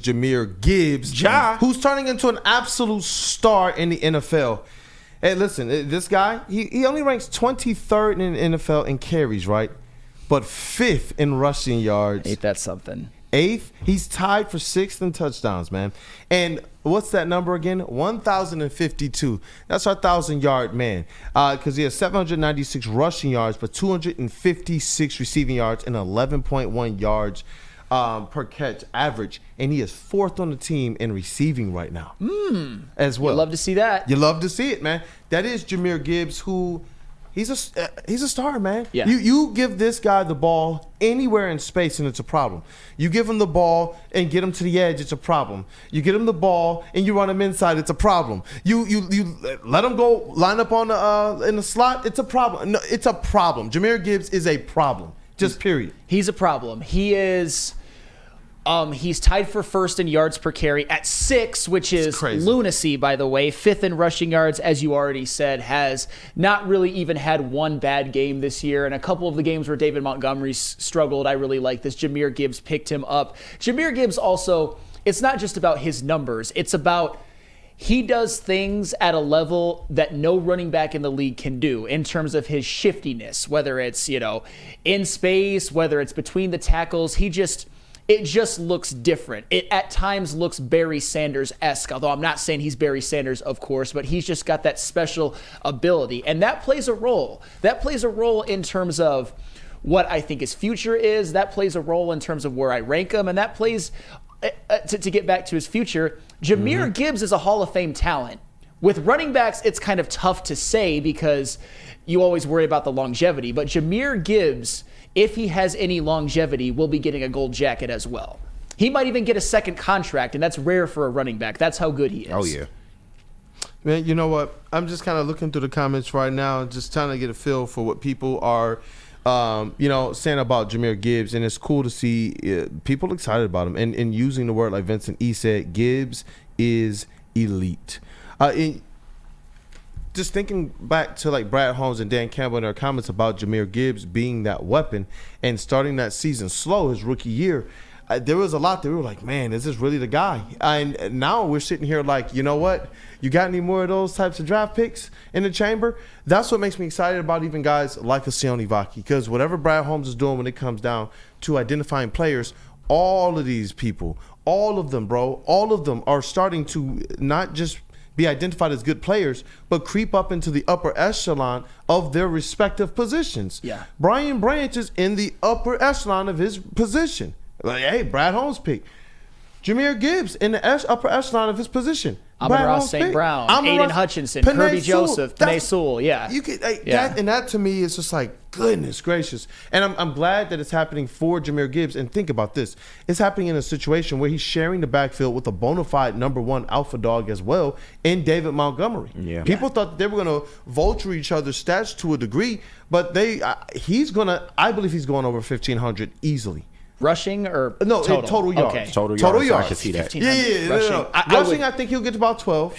Jahmyr Gibbs, who's turning into an absolute star in the NFL. Hey, listen, this guy, he only ranks 23rd in the NFL in carries, right? But 5th in rushing yards. Ain't that something? 8th, he's tied for 6th in touchdowns, man. And what's that number again? 1,052. That's our 1,000-yard man. Because he has 796 rushing yards, but 256 receiving yards and 11.1 yards per catch average, and he is 4th on the team in receiving right now as well. You love to see that. You love to see it, man. That is Jahmyr Gibbs, who he's a star, man. Yeah. You give this guy the ball anywhere in space and it's a problem. You give him the ball and get him to the edge, it's a problem. You get him the ball and you run him inside, it's a problem. You let him go line up on in the slot, it's a problem. No, it's a problem. Jahmyr Gibbs is a problem. Just period. He's a problem. He is. He's tied for 1st in yards per carry at 6, which is lunacy, by the way. 5th in rushing yards, as you already said, has not really even had one bad game this year. And a couple of the games where David Montgomery struggled, I really like this. Jahmyr Gibbs picked him up. Jahmyr Gibbs also, it's not just about his numbers. It's about he does things at a level that no running back in the league can do in terms of his shiftiness, whether it's, in space, whether it's between the tackles. It just looks different. It at times looks Barry Sanders-esque, although I'm not saying he's Barry Sanders, of course, but he's just got that special ability. And that plays a role. That plays a role in terms of what I think his future is. That plays a role in terms of where I rank him. And that plays, to get back to his future, Jahmyr Gibbs is a Hall of Fame talent. With running backs, it's kind of tough to say because you always worry about the longevity. But Jahmyr Gibbs, if he has any longevity, will be getting a gold jacket as well. He might even get a second contract, and that's rare for a running back. That's how good he is. Oh, yeah. Man, you know what? I'm just kind of looking through the comments right now, just trying to get a feel for what people are, saying about Jahmyr Gibbs. And it's cool to see people excited about him. And using the word like Vincent E. said, Gibbs is elite. Just thinking back to like Brad Holmes and Dan Campbell in their comments about Jahmyr Gibbs being that weapon and starting that season slow, his rookie year, there was a lot that we were like, man, is this really the guy? And now we're sitting here like, you know what? You got any more of those types of draft picks in the chamber? That's what makes me excited about even guys like a Sione Vaki, because whatever Brad Holmes is doing when it comes down to identifying players, all of these people, all of them, bro, all of them are starting to not just be identified as good players, but creep up into the upper echelon of their respective positions. Yeah. Brian Branch is in the upper echelon of his position. Like, hey, Brad Holmes pick. Jahmyr Gibbs in the upper echelon of his position. Amon-Ra St. Brown, Aiden Hutchinson, Kirby Joseph, Penei Sewell. Yeah. You could, that to me is just like, goodness gracious. And I'm glad that it's happening for Jahmyr Gibbs. And think about this. It's happening in a situation where he's sharing the backfield with a bona fide number 1 alpha dog as well in David Montgomery. Yeah. People thought they were going to vulture each other's stats to a degree, but I believe he's going over 1,500 easily. Rushing or total yards. Okay. Total yards. I can see that. Yeah. Rushing. Rushing, I think he'll get to about 12.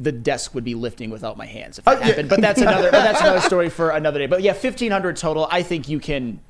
The desk would be lifting without my hands if that happened. But that's another story for another day. But yeah, 1,500 total. I think you can.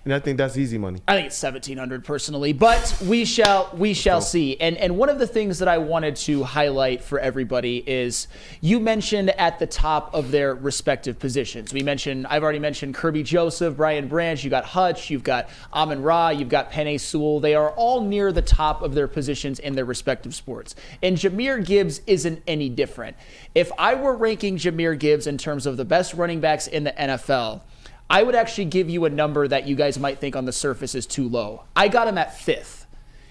And I think that's easy money. I think it's 1,700 personally, but we shall see. And one of the things that I wanted to highlight for everybody is you mentioned at the top of their respective positions. I've already mentioned Kirby Joseph, Brian Branch, you got Hutch, you've got Amon-Ra, you've got Penei Sewell. They are all near the top of their positions in their respective sports. And Jahmyr Gibbs isn't any different. If I were ranking Jahmyr Gibbs in terms of the best running backs in the NFL, I would actually give you a number that you guys might think on the surface is too low. I got him at 5th.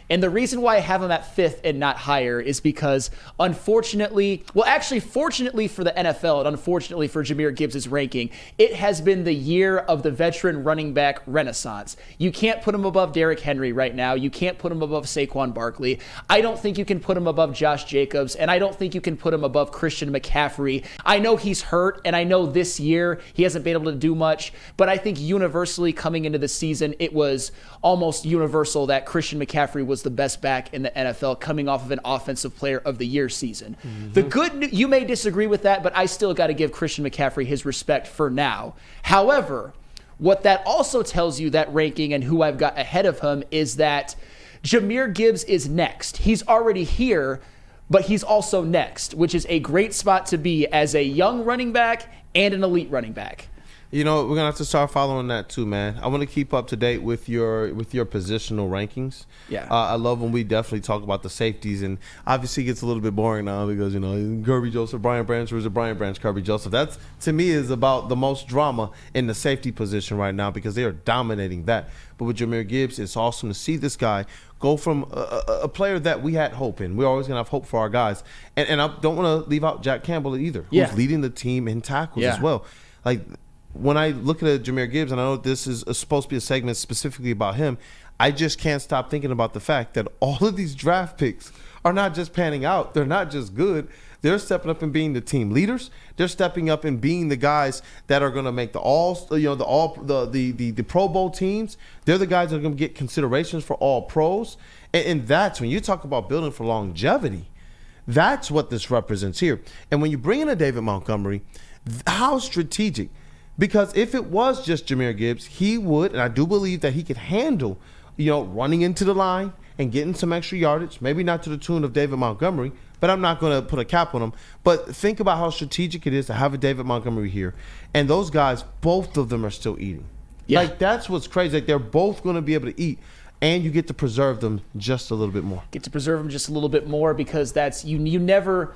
And the reason why I have him at 5th and not higher is because fortunately for the NFL and unfortunately for Jahmyr Gibbs' ranking, it has been the year of the veteran running back renaissance. You can't put him above Derrick Henry right now. You can't put him above Saquon Barkley. I don't think you can put him above Josh Jacobs, and I don't think you can put him above Christian McCaffrey. I know he's hurt, and I know this year he hasn't been able to do much, but I think universally coming into the season, it was almost universal that Christian McCaffrey was the best back in the NFL coming off of an Offensive Player of the Year season. Mm-hmm. The good, you may disagree with that, but I still got to give Christian McCaffrey his respect for now. However, what that also tells you, that ranking and who I've got ahead of him, is that Jahmyr Gibbs is next. He's already here, but he's also next, which is a great spot to be as a young running back and an elite running back. You know, we're gonna have to start following that too, man. I want to keep up to date with your positional rankings. Yeah, I love when we definitely talk about the safeties, and obviously it gets a little bit boring now because Kirby Joseph, Brian Branch versus Brian Branch, Kirby Joseph. That's to me is about the most drama in the safety position right now because they are dominating that. But with Jahmyr Gibbs, it's awesome to see this guy go from a player that we had hope in. We're always gonna have hope for our guys, and I don't want to leave out Jack Campbell either, who's leading the team in tackles as well. Like, when I look at Jahmyr Gibbs, and I know this is supposed to be a segment specifically about him, I just can't stop thinking about the fact that all of these draft picks are not just panning out. They're not just good. They're stepping up and being the team leaders. They're stepping up and being the guys that are going to make the Pro Bowl teams. They're the guys that are going to get considerations for all pros. And that's when you talk about building for longevity. That's what this represents here. And when you bring in a David Montgomery, how strategic. Because if it was just Jahmyr Gibbs, he would, and I do believe that he could handle, running into the line and getting some extra yardage, maybe not to the tune of David Montgomery, but I'm not going to put a cap on him. But think about how strategic it is to have a David Montgomery here. And those guys, both of them are still eating. Yeah. Like, that's what's crazy. Like, they're both going to be able to eat. And you get to preserve them just a little bit more. Get to preserve them just a little bit more because that's you never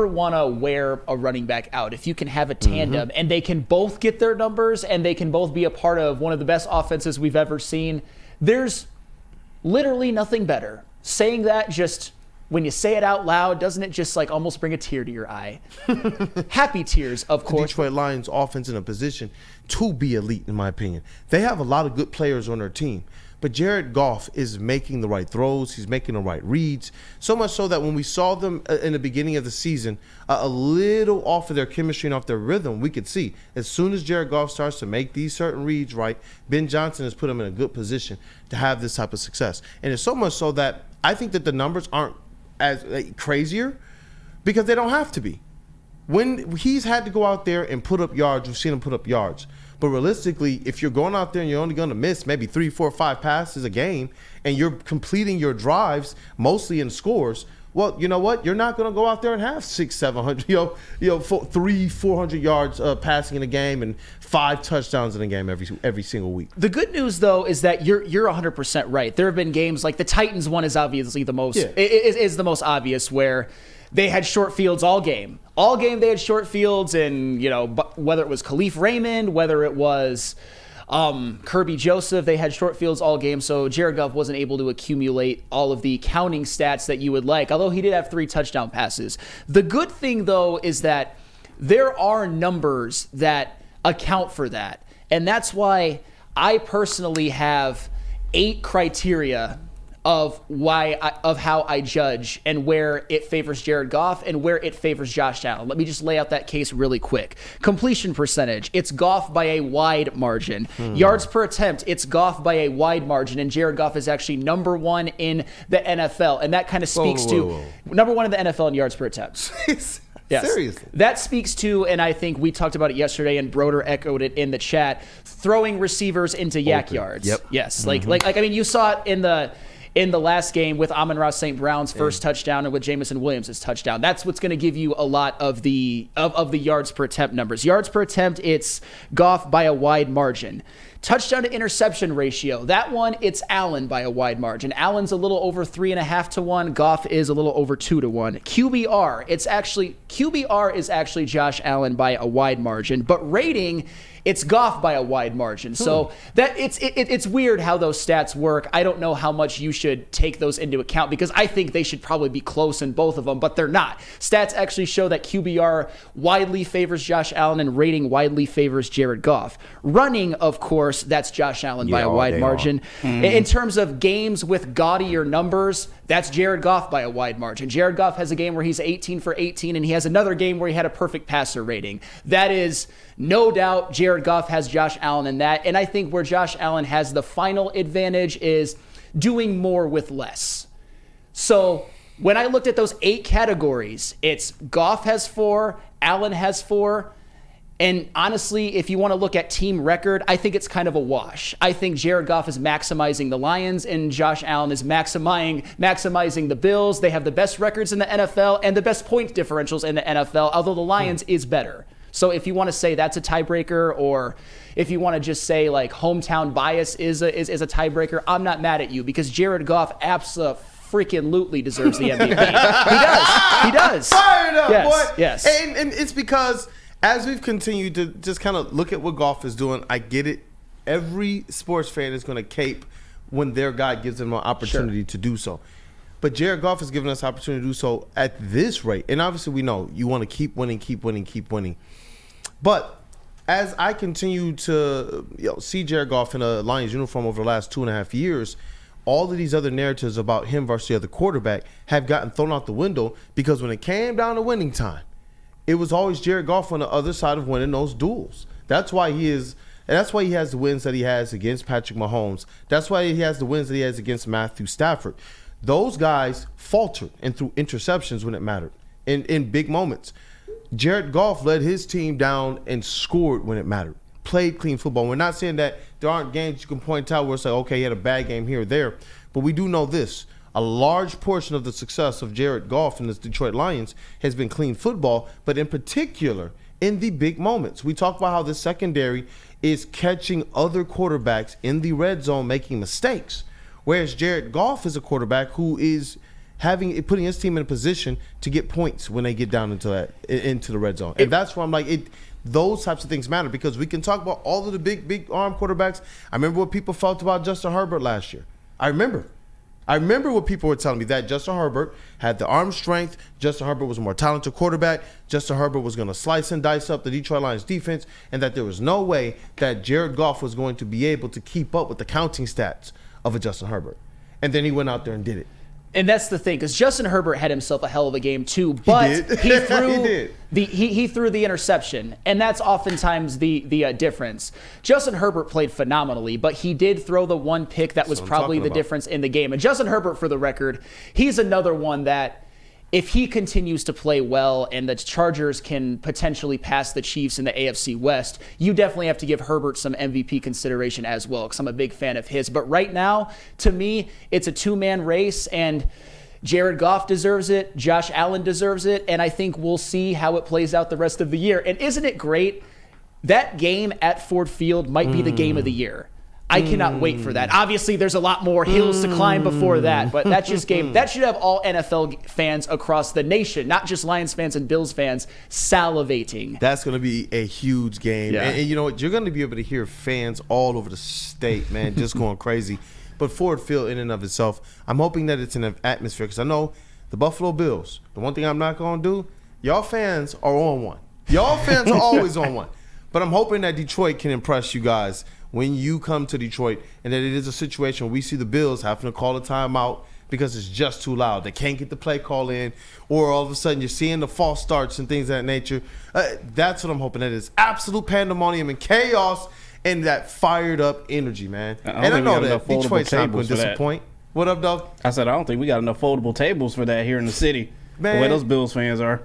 want to wear a running back out. If you can have a tandem and they can both get their numbers and they can both be a part of one of the best offenses we've ever seen, there's literally nothing better. Saying that, just when you say it out loud, doesn't it just like almost bring a tear to your eye? Happy tears, of course. The Detroit Lions offense in a position to be elite, in my opinion. They have a lot of good players on their team. But Jared Goff is making the right throws. He's making the right reads. So much so that when we saw them in the beginning of the season, a little off of their chemistry and off their rhythm, we could see as soon as Jared Goff starts to make these certain reads right, Ben Johnson has put him in a good position to have this type of success. And it's so much so that I think that the numbers aren't as crazier because they don't have to be. When he's had to go out there and put up yards, we've seen him put up yards. But realistically, if you're going out there and you're only going to miss maybe 3, 4, 5 passes a game and you're completing your drives mostly in scores, well, you know what? You're not going to go out there and have 600, 700, 300, 400 yards passing in a game and 5 touchdowns in a game every single week. The good news, though, is that you're 100% right. There have been games like the Titans one is obviously the most is the most obvious where they had short fields all game. All game they had short fields, and whether it was Khalif Raymond, whether it was Kirby Joseph, they had short fields all game. So Jared Goff wasn't able to accumulate all of the counting stats that you would like, although he did have 3 touchdown passes. The good thing, though, is that there are numbers that account for that, and that's why I personally have 8 criteria of how I judge and where it favors Jared Goff and where it favors Josh Allen. Let me just lay out that case really quick. Completion percentage, it's Goff by a wide margin. Yards per attempt, it's Goff by a wide margin, and Jared Goff is actually number 1 in the NFL, and that kind of speaks to number 1 in the NFL in yards per attempt. Yes. Seriously. That speaks to, and I think we talked about it yesterday, and Broder echoed it in the chat, throwing receivers into yak yards. Yep. Yes. Like I mean, you saw it in the last game with Amon-Ra St. Brown's first touchdown and with Jameson Williams' touchdown. That's what's going to give you a lot of the yards per attempt numbers. Yards per attempt, it's Goff by a wide margin. Touchdown to interception ratio, that one, it's Allen by a wide margin. Allen's a little over 3.5 to 1. Goff is a little over 2 to 1. QBR is actually Josh Allen by a wide margin, but rating, it's Goff by a wide margin. So that it's weird how those stats work. I don't know how much you should take those into account because I think they should probably be close in both of them, but they're not. Stats actually show that QBR widely favors Josh Allen and rating widely favors Jared Goff. Running, of course, that's Josh Allen by a wide margin. In terms of games with gaudier numbers, that's Jared Goff by a wide margin. Jared Goff has a game where he's 18 for 18, and he has another game where he had a perfect passer rating. That is no doubt Jared Goff has Josh Allen in that. And I think where Josh Allen has the final advantage is doing more with less. So when I looked at those 8 categories, it's Goff has 4, Allen has 4, And honestly, if you want to look at team record, I think it's kind of a wash. I think Jared Goff is maximizing the Lions and Josh Allen is maximizing the Bills. They have the best records in the NFL and the best point differentials in the NFL, although the Lions is better. So if you want to say that's a tiebreaker, or if you want to just say like hometown bias is a tiebreaker, I'm not mad at you, because Jared Goff freaking-lutely deserves the MVP. He does. Fired up, yes, boy. Yes. And it's because as we've continued to just kind of look at what Goff is doing, I get it. Every sports fan is going to cape when their guy gives them an opportunity to do so. But Jared Goff has given us opportunity to do so at this rate. And obviously we know you want to keep winning. But as I continue to see Jared Goff in a Lions uniform over the last 2.5 years, all of these other narratives about him versus the other quarterback have gotten thrown out the window, because when it came down to winning time, it was always Jared Goff on the other side of winning those duels. That's why he has the wins that he has against Patrick Mahomes. That's why he has the wins that he has against Matthew Stafford. Those guys faltered and threw interceptions when it mattered in big moments. Jared Goff led his team down and scored when it mattered. Played clean football. We're not saying that there aren't games you can point out where it's like, okay, he had a bad game here or there. But we do know this. A large portion of the success of Jared Goff and the Detroit Lions has been clean football, but in particular in the big moments. We talk about how the secondary is catching other quarterbacks in the red zone making mistakes, whereas Jared Goff is a quarterback who is putting his team in a position to get points when they get down into the red zone. And that's why I'm like, those types of things matter, because we can talk about all of the big arm quarterbacks. I remember what people felt about Justin Herbert last year. I remember what people were telling me, that Justin Herbert had the arm strength. Justin Herbert was a more talented quarterback. Justin Herbert was going to slice and dice up the Detroit Lions defense, and that there was no way that Jared Goff was going to be able to keep up with the counting stats of a Justin Herbert. And then he went out there and did it. And that's the thing, because Justin Herbert had himself a hell of a game too, but he threw the interception, and that's oftentimes the difference. Justin Herbert played phenomenally, but he did throw the one pick that was probably the difference in the game. And Justin Herbert, for the record, he's another one that, if he continues to play well and the Chargers can potentially pass the Chiefs in the AFC West, you definitely have to give Herbert some MVP consideration as well, because I'm a big fan of his. But right now, to me, it's a two-man race, and Jared Goff deserves it, Josh Allen deserves it, and I think we'll see how it plays out the rest of the year. And isn't it great? That game at Ford Field might be the game of the year. I cannot wait for that. Obviously, there's a lot more hills to climb before that, but that should have all NFL fans across the nation, not just Lions fans and Bills fans, salivating. That's going to be a huge game. Yeah. And you know what? You're going to be able to hear fans all over the state, man, just going crazy. But Ford Field in and of itself, I'm hoping that it's an atmosphere, because I know the Buffalo Bills, the one thing I'm not going to do, y'all fans are on one. Y'all fans are always on one. But I'm hoping that Detroit can impress you guys when you come to Detroit, and that it is a situation where we see the Bills having to call a timeout because it's just too loud. They can't get the play call in, or all of a sudden you're seeing the false starts and things of that nature. That's what I'm hoping. That is absolute pandemonium and chaos and that fired up energy, man. I know that Detroit's not going to disappoint. What up, dog? I said, I don't think we got enough foldable tables for that here in the city. Man, the way those Bills fans are.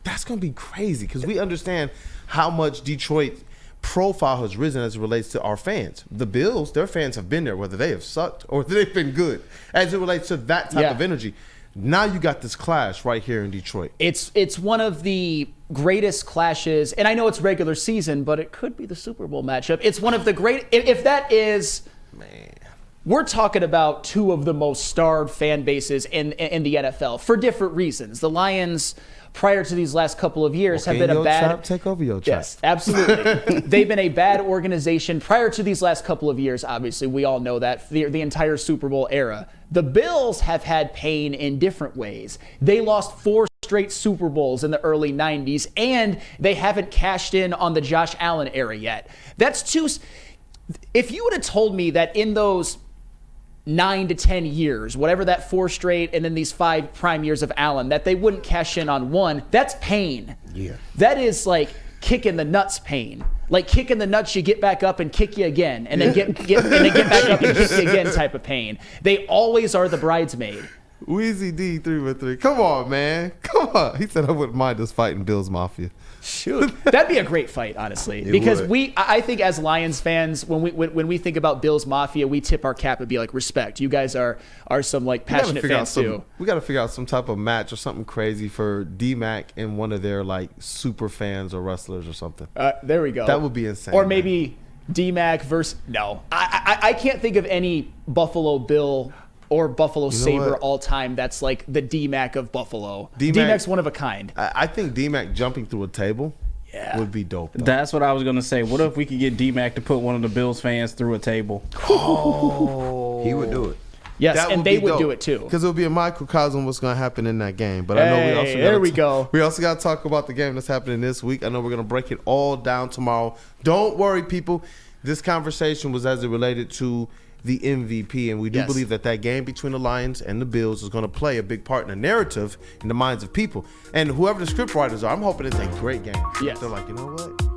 That's going to be crazy, because we understand how much Detroit profile has risen as it relates to our fans. The Bills, their fans have been there, whether they have sucked or they've been good, as it relates to that type of energy. Now you got this clash right here in Detroit. It's one of the greatest clashes, and I know it's regular season, but it could be the Super Bowl matchup. It's one of the great, if that is, man, we're talking about two of the most starved fan bases in the NFL for different reasons. The Lions, prior to these last couple of years, have been a bad... Take over your Yes, absolutely. They've been a bad organization prior to these last couple of years, obviously. We all know that, the entire Super Bowl era. The Bills have had pain in different ways. They lost 4 straight Super Bowls in the early 90s, and they haven't cashed in on the Josh Allen era yet. That's too... If you would have told me that in those 9 to 10 years, whatever that 4 straight and then these 5 prime years of Allen, that they wouldn't cash in on one, that's pain. Yeah. That is like kicking the nuts pain. Like kicking the nuts, you get back up and kick you again, and then get back up and kick you again type of pain. They always are the bridesmaid. Wheezy D 3-3. Come on, man. Come on. He said I wouldn't mind us fighting Bills Mafia. Shoot, that'd be a great fight, honestly. Because would. I think as Lions fans, when we think about Bills Mafia, we tip our cap and be like, respect. You guys are some like passionate fans too. We got to figure out some type of match or something crazy for D-Mac and one of their like super fans or wrestlers or something. There we go. That would be insane. Or maybe D-Mac versus I can't think of any Buffalo Bill or Buffalo Sabre all time that's like the D-Mac of Buffalo. D-Mac's one of a kind. I think D-Mac jumping through a table would be dope. Though. That's what I was going to say. What if we could get D-Mac to put one of the Bills fans through a table? Oh. He would do it. Yes, and they would do it too. Because it would be a microcosm of what's going to happen in that game. But I know we also got to talk about the game that's happening this week. I know we're going to break it all down tomorrow. Don't worry, people. This conversation was as it related to the MVP, and we do believe that game between the Lions and the Bills is going to play a big part in the narrative in the minds of people. And whoever the script writers are, I'm hoping it's a great game. Yes. They're like, you know what?